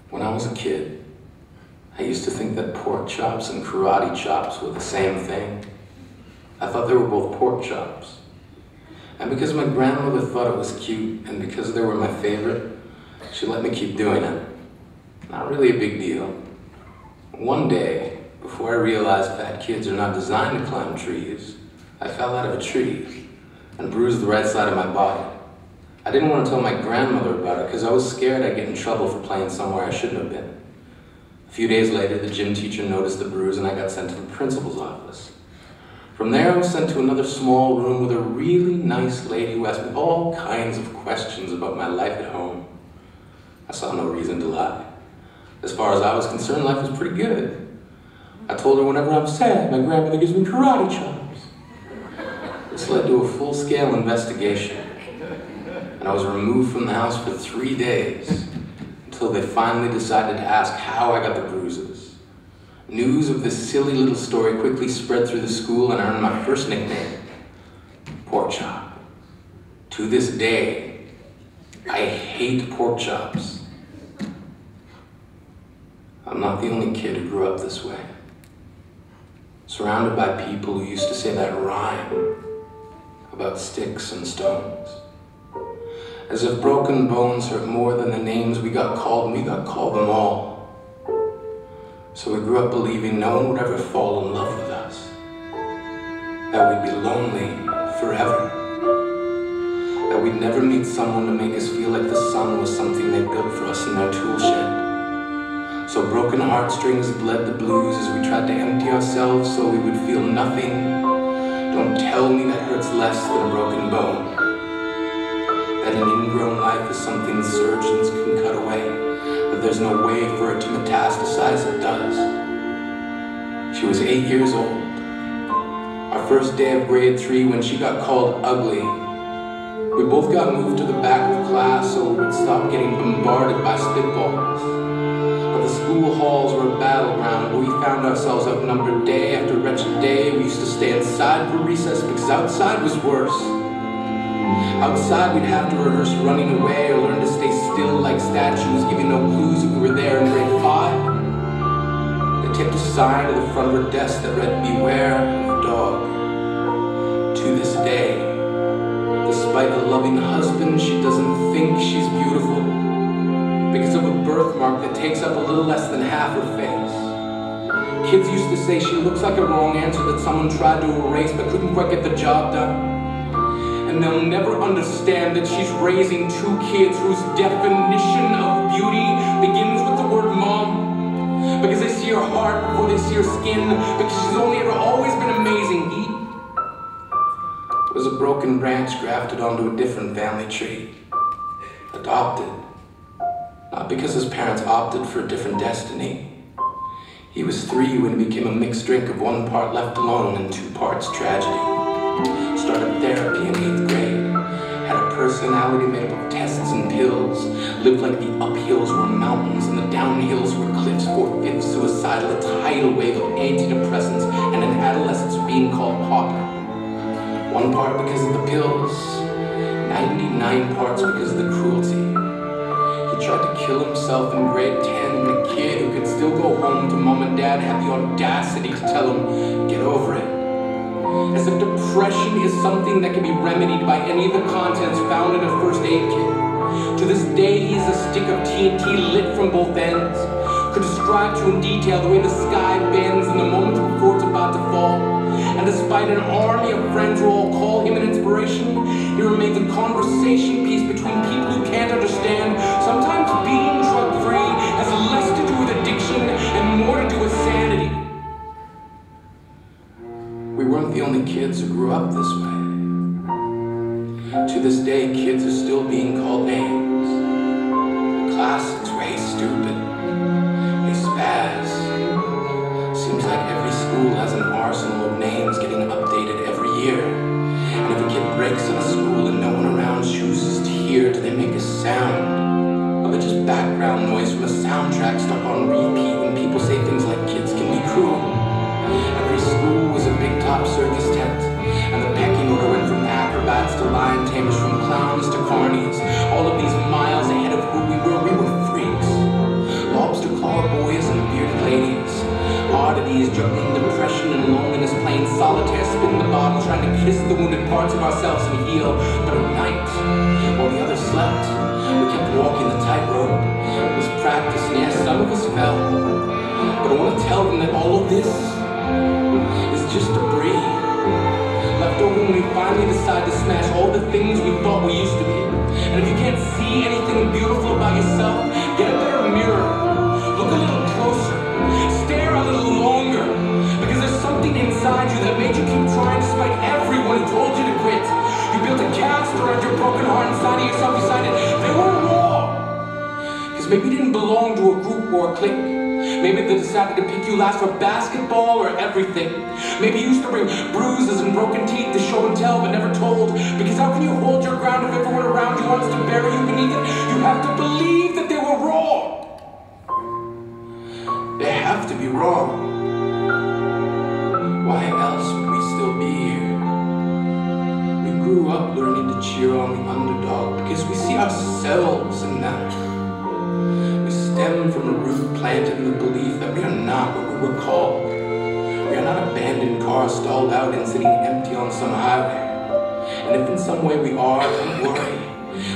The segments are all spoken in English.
When I was a kid, I used to think that pork chops and karate chops were the same thing. I thought they were both pork chops. And because my grandmother thought it was cute, and because they were my favorite, she let me keep doing it. Not really a big deal. One day, before I realized fat kids are not designed to climb trees, I fell out of a tree and bruised the right side of my body. I didn't want to tell my grandmother about it because I was scared I'd get in trouble for playing somewhere I shouldn't have been. A few days later, the gym teacher noticed the bruise and I got sent to the principal's office. From there, I was sent to another small room with a really nice lady who asked me all kinds of questions about my life at home. I saw no reason to lie. As far as I was concerned, life was pretty good. I told her whenever I'm sad, my grandmother gives me karate chops. This led to a full-scale investigation, and I was removed from the house for 3 days until they finally decided to ask how I got the bruises. News of this silly little story quickly spread through the school and I earned my first nickname, Pork Chop. To this day, I hate pork chops. I'm not the only kid who grew up this way. Surrounded by people who used to say that rhyme about sticks and stones. As if broken bones hurt more than the names we got called, and we got called them all. So we grew up believing no one would ever fall in love with us. That we'd be lonely forever. That we'd never meet someone to make us feel like the sun was something they built for us in their tool shed. So broken heartstrings bled the blues as we tried to empty ourselves so we would feel nothing. Don't tell me that hurts less than a broken bone. That an ingrown life is something surgeons can cut away, that there's no way for it to metastasize, it does. She was 8 years old. Our first day of grade 3 when she got called ugly. We both got moved to the back of class so we would stop getting bombarded by spitballs. But the school halls were a battleground where we found ourselves outnumbered day after wretched day. We used to stay inside for recess because outside was worse. Outside we'd have to rehearse running away or learn to stay still like statues, giving no clues if we were there in grade 5. They taped a sign to the front of her desk that read, "Beware of dog." To this day, despite a loving husband, she doesn't think she's beautiful because of a birthmark that takes up a little less than half her face. Kids used to say she looks like a wrong answer that someone tried to erase but couldn't quite get the job done. And they'll never understand that she's raising 2 kids whose definition of beauty begins with the word mom. Because they see her heart before they see her skin, because she's only ever always been amazing. He was a broken branch grafted onto a different family tree. Adopted. Not because his parents opted for a different destiny. He was 3 when he became a mixed drink of 1 part left alone and 2 parts tragedy. Started therapy in 8th grade. Had a personality made up of tests and pills. Lived like the uphills were mountains and the downhills were cliffs. 4/5 suicidal, a tidal wave of antidepressants and an adolescence being called pauper. 1 part because of the pills. 99 parts because of the cruelty. He tried to kill himself in grade 10, and a kid who could still go home to mom and dad had the audacity to tell him, "Get over it." As if depression is something that can be remedied by any of the contents found in a first aid kit. To this day, he's a stick of TNT lit from both ends. Could describe to in detail the way the sky bends in the moments before it's about to fall. And despite an army of friends who all call him an inspiration, he remains a conversation piece between people who can't understand. Sometimes being drug-free has less to do with addiction and more to do with sanity. We weren't the only kids who grew up this way. To this day, kids are still being called names. The classics were, "Hey, stupid," "Hey, spaz." Seems like every school has an arsenal of names getting updated every year. And if a kid breaks in a school and no one around chooses to hear, do they make a sound? Or they just background noise from a soundtrack stuck on repeat when people say things like kids can be cruel? Every school was a big top circus tent, and the pecking order went from acrobats to lion tamers, from clowns to carnies. All of these miles ahead of who we were freaks. juggling depression and loneliness, playing solitaire, spin the bottle, trying to kiss the wounded parts of ourselves and heal. But at night, while the others slept, we kept walking the tightrope. It was practice, and yes, some of us fell. But I want to tell them that all of this is just debris, left over when we finally decide to smash all the things we thought we used to be. And if you can't see anything beautiful about yourself, get a better mirror. Look a little closer. Stare a little longer. Because there's something inside you that made you keep trying despite everyone who told you to quit. You built a cast around your broken heart inside of yourself. You decided they were raw. Because maybe you didn't belong to a group or a clique. Maybe they decided to pick you last for basketball or everything. Maybe you used to bring bruises and broken teeth to show and tell but never told. Because how can you hold your ground if everyone around you wants to bury you beneath it? You have to believe that they were wrong. They have to be wrong. Why else would we still be here? We grew up learning to cheer on the underdog because we see ourselves in that. Stem from a root planted in the belief that we are not what we were called. We are not abandoned cars stalled out and sitting empty on some highway. And if in some way we are, don't worry.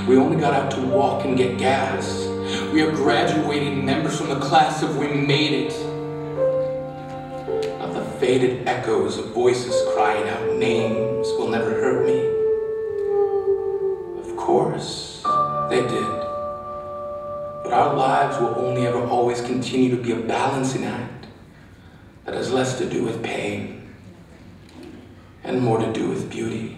We only got out to walk and get gas. We are graduating members from the class of we made it. Not the faded echoes of voices crying out names will never hurt me. Of course, they did. But our lives will only ever always continue to be a balancing act that has less to do with pain and more to do with beauty.